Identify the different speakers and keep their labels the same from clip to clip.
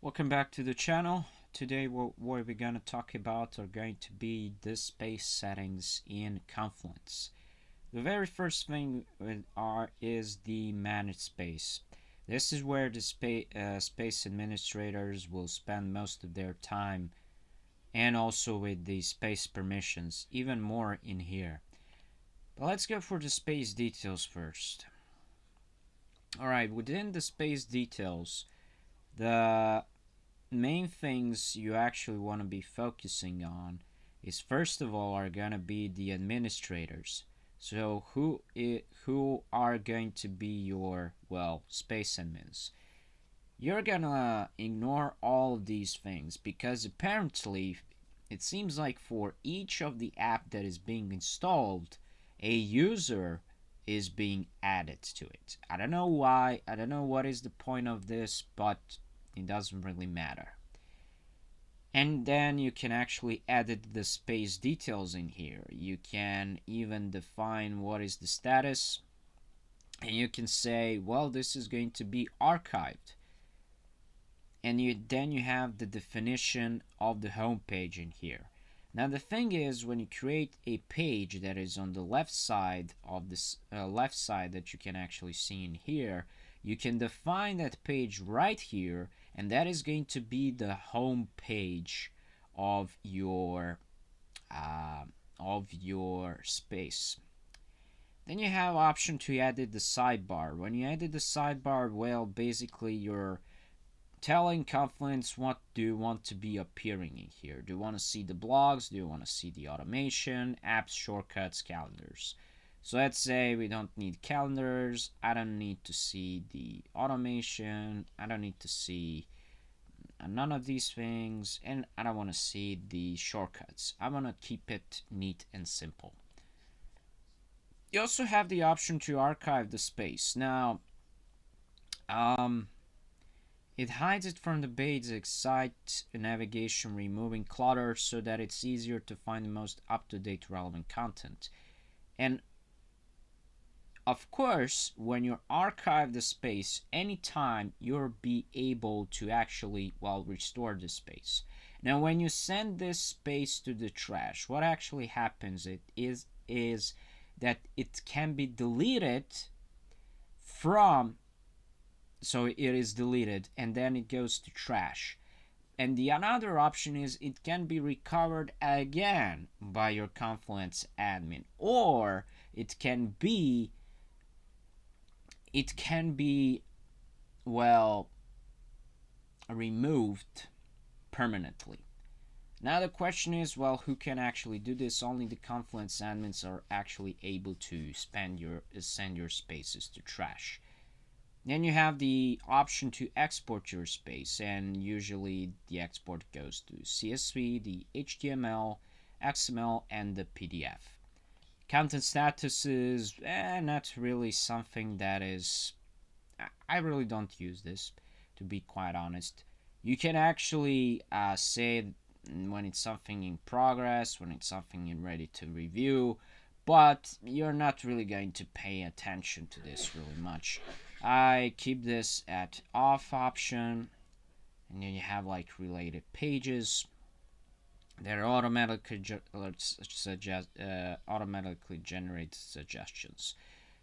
Speaker 1: Welcome back to the channel. Today what we're going to talk about are going to be the space settings in Confluence. The very first thing is the managed space. This is where the space administrators will spend most of their time, and also with the space permissions, even more in here. But let's go for the space details first. Alright, within the space details, the main things you actually want to be focusing on is first of all are going to be the administrators. So who are going to be your space admins? You're gonna ignore all of these things because apparently it seems like for each of the app that is being installed, a user is being added to it. I don't know why, I don't know what is the point of this, but it doesn't really matter. And then you can actually edit the space details in here. You can even define what is the status, and you can say, well, this is going to be archived. And then you have the definition of the home page in here. Now the thing is, when you create a page that is on the left side of this left side that you can actually see in here, you can define that page right here, and that is going to be the home page of your space. Then you have option to edit the sidebar. When you edit the sidebar, well, basically you're telling Confluence what do you want to be appearing in here. Do you want to see the blogs? Do you want to see the automation, apps, shortcuts, calendars? So let's say we don't need calendars. I don't need to see the automation. I don't need to see none of these things. And I don't want to see the shortcuts. I want to keep it neat and simple. You also have the option to archive the space. Now, it hides it from the basic site navigation, removing clutter so that it's easier to find the most up-to-date relevant content. And of course, when you archive the space, anytime you'll be able to actually, restore the space. Now, when you send this space to the trash, what actually happens is that it can be deleted from, so it is deleted and then it goes to trash. And the another option is it can be recovered again by your Confluence admin, or it can be removed permanently. Now the question is, who can actually do this? Only the Confluence admins are actually able to send your spaces to trash. Then you have the option to export your space, and usually the export goes to CSV, the HTML, XML, and the PDF. Content status is not really something that is... I really don't use this, to be quite honest. You can actually say when it's something in progress, when it's something ready to review, but you're not really going to pay attention to this really much. I keep this at off option, and then you have related pages that are automatically generate suggestions.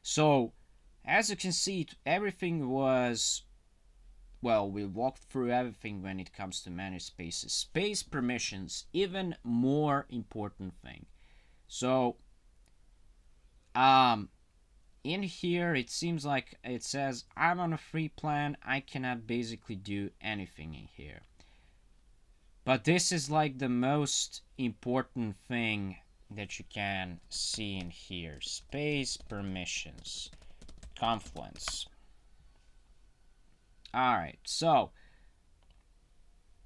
Speaker 1: So as you can see, everything was, we walked through everything when it comes to managed spaces. Space permissions, even more important thing. So in here it seems like it says I'm on a free plan. I cannot basically do anything in here, but this is the most important thing that you can see in here. Space permissions, Confluence. Alright, so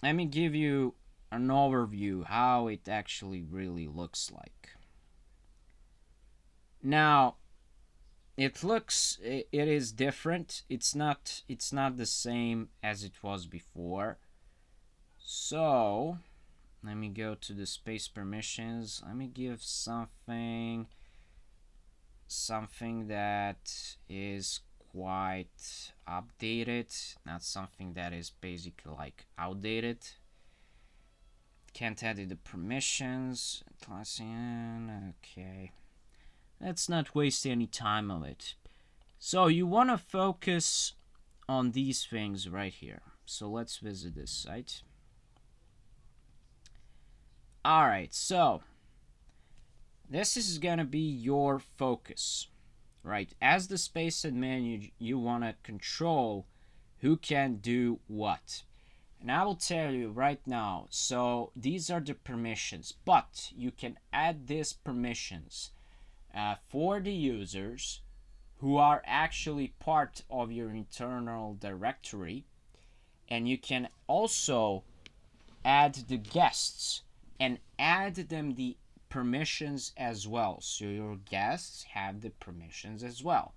Speaker 1: let me give you an overview how it actually really looks like. Now it is different. It's not the same as it was before. So let me go to the space permissions. Let me give something that is quite updated, not something that is basically like outdated. Can't edit the permissions. Atlassian, okay. Let's not waste any time on it. So you want to focus on these things right here. So let's visit this site. Alright, so this is gonna be your focus, right? As the space admin, you want to control who can do what. And I will tell you right now, so these are the permissions, but you can add these permissions for the users who are actually part of your internal directory, and you can also add the guests and add them the permissions as well, so your guests have the permissions as well.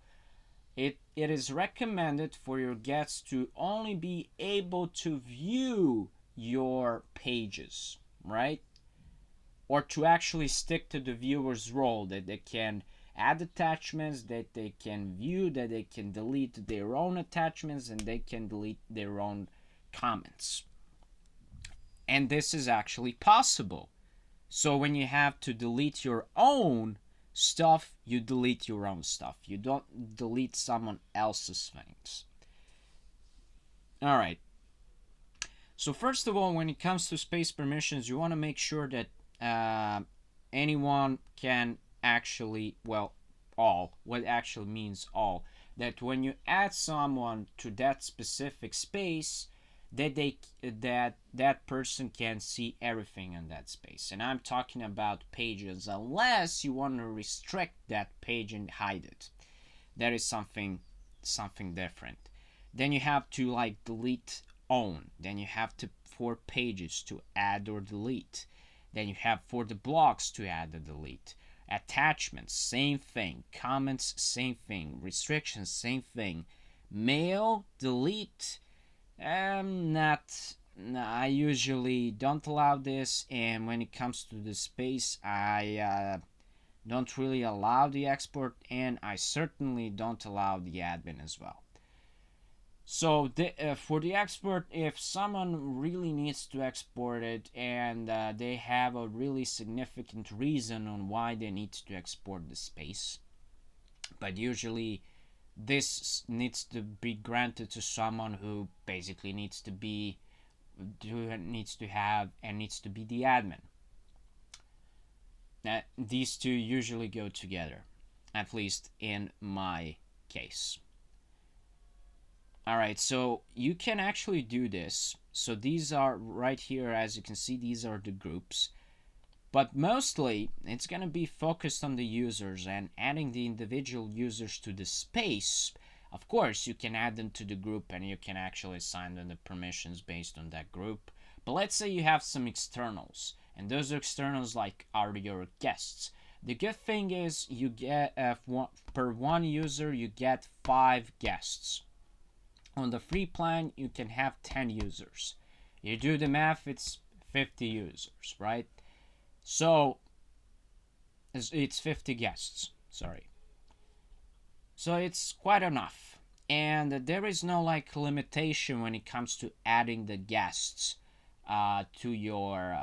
Speaker 1: It is recommended for your guests to only be able to view your pages, right? Or to actually stick to the viewer's role, that they can add attachments, that they can view, that they can delete their own attachments, and they can delete their own comments. And this is actually possible. So when you have to delete your own stuff, you delete your own stuff. You don't delete someone else's things. All right. So first of all, when it comes to space permissions, you want to make sure that anyone can actually, well, all, what actually means all, that when you add someone to that specific space, that person can see everything in that space. And I'm talking about pages, unless you want to restrict that page and hide it. That is something different. Then you have to like delete own. Then you have to for pages to add or delete. Then you have for the blocks to add or delete. Attachments, same thing. Comments, same thing. Restrictions, same thing. Mail, delete. I usually don't allow this, and when it comes to the space, I don't really allow the export, and I certainly don't allow the admin as well. So for the export, if someone really needs to export it and they have a really significant reason on why they need to export the space, but usually this needs to be granted to someone who basically needs to be have and needs to be the admin. These two usually go together, at least in my case. Alright, so you can actually do this. So these are right here, as you can see, these are the groups. But mostly, it's going to be focused on the users and adding the individual users to the space. Of course, you can add them to the group and you can actually assign them the permissions based on that group. But let's say you have some externals, and those externals are your guests. The good thing is you get per one user you get 5 guests. On the free plan, you can have 10 users. You do the math, it's 50 users, right? So it's 50 guests, sorry. So it's quite enough. And there is no limitation when it comes to adding the guests to your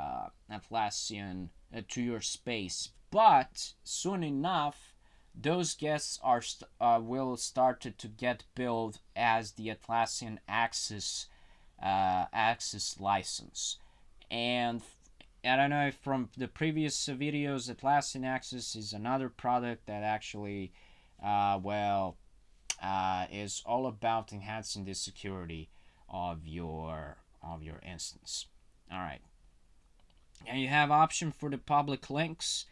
Speaker 1: Atlassian, to your space. But soon enough, those guests will start to get billed as the Atlassian Access license. And I don't know if from the previous videos, Atlassian Access is another product that actually, is all about enhancing the security of your instance. All right, and you have option for the public links.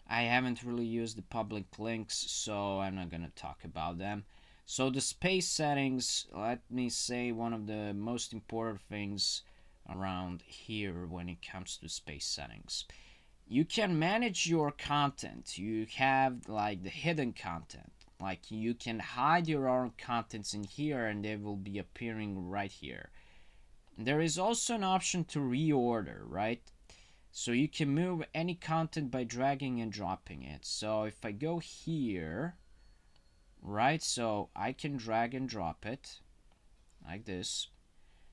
Speaker 1: I haven't really used the public links, so I'm not gonna talk about them. So the space settings, let me say one of the most important things around here when it comes to space settings. You can manage your content. You have the hidden content. You can hide your own contents in here and they will be appearing right here. There is also an option to reorder, right? So you can move any content by dragging and dropping it. So if I go here, right? So I can drag and drop it like this.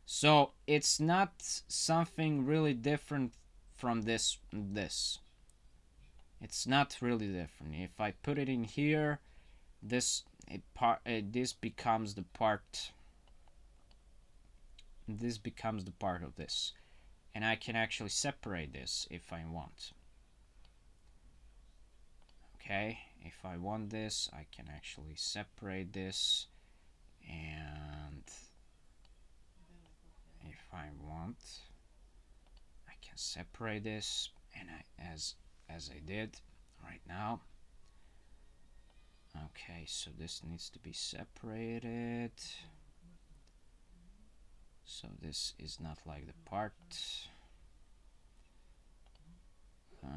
Speaker 1: So it's not something really different from this. It's not really different. If I put it in here, this this becomes the part. This becomes the part of this, and I can actually separate this if I want. Okay, if I want this, I can actually separate this, and if I want, I can separate this, and as I did right now. Okay, so this needs to be separated. So this is not like the part.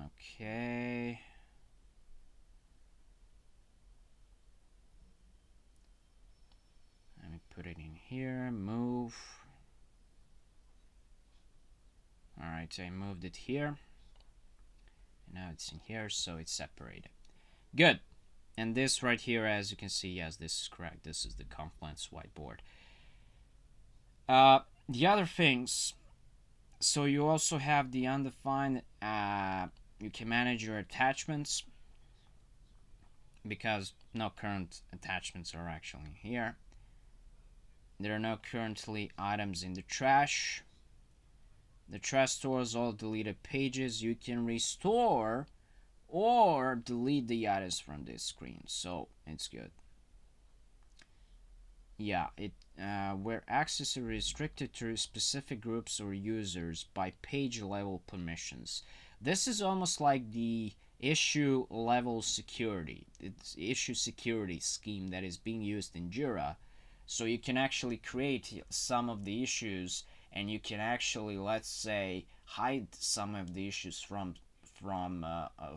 Speaker 1: Okay. Let me put it in here, move. Alright, I moved it here. And now it's in here, so it's separated. Good. And this right here, as you can see, yes, this is correct. This is the Confluence whiteboard. The other things, so you also have the undefined, you can manage your attachments because no current attachments are actually here. There are no currently items in the trash. The trash stores all deleted pages. You can restore or delete the items from this screen, so it's good. Yeah, where access is restricted to specific groups or users by page level permissions. This is almost like the issue level security. It's issue security scheme that is being used in Jira. So you can actually create some of the issues, and you can actually, let's say, hide some of the issues from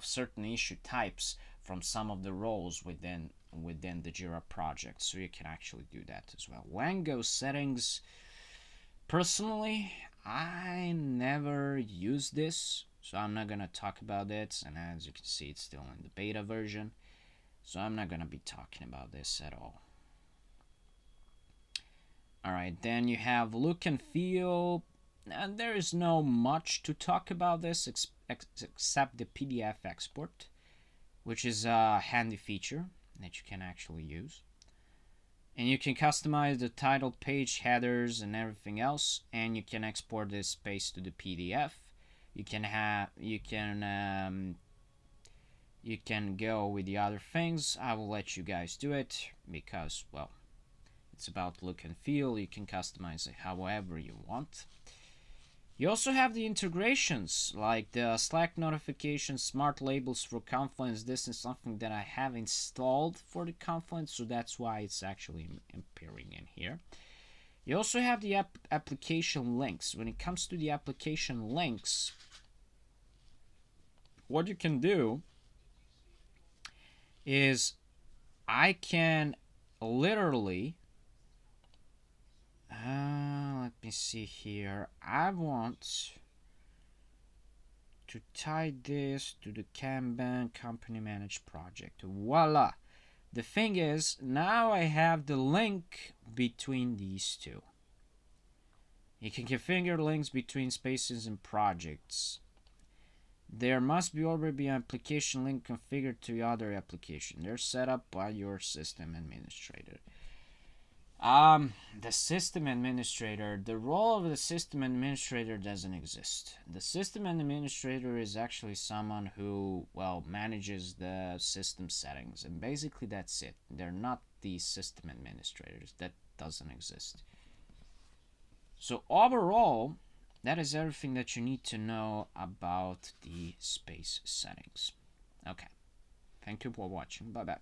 Speaker 1: certain issue types from some of the roles within the Jira project. So you can actually do that as well. Wango settings. Personally, I never use this, so I'm not gonna talk about it. And as you can see, it's still in the beta version, so I'm not gonna be talking about this at all. Alright, then you have look and feel, and there is no much to talk about this except the PDF export, which is a handy feature that you can actually use. And you can customize the title, page headers, and everything else, and you can export this space to the PDF. You can go with the other things. I will let you guys do it because, well, it's about look and feel. You can customize it however you want. You also have the integrations like the Slack notifications, smart labels for Confluence. This is something that I have installed for the Confluence, so that's why it's actually appearing in here. You also have the application links. When it comes to the application links, what you can do is I can literally let me see here. I want to tie this to the Kanban company managed project. Voila! The thing is, now I have the link between these two. You can configure links between spaces and projects. There must be already be an application link configured to the other application. They're set up by your system administrator. The system administrator, the role of the system administrator doesn't exist. The system administrator is actually someone who, well, manages the system settings, and basically that's it. They're not the system administrators. That doesn't exist. So overall, that is everything that you need to know about the space settings. Okay. Thank you for watching. Bye-bye.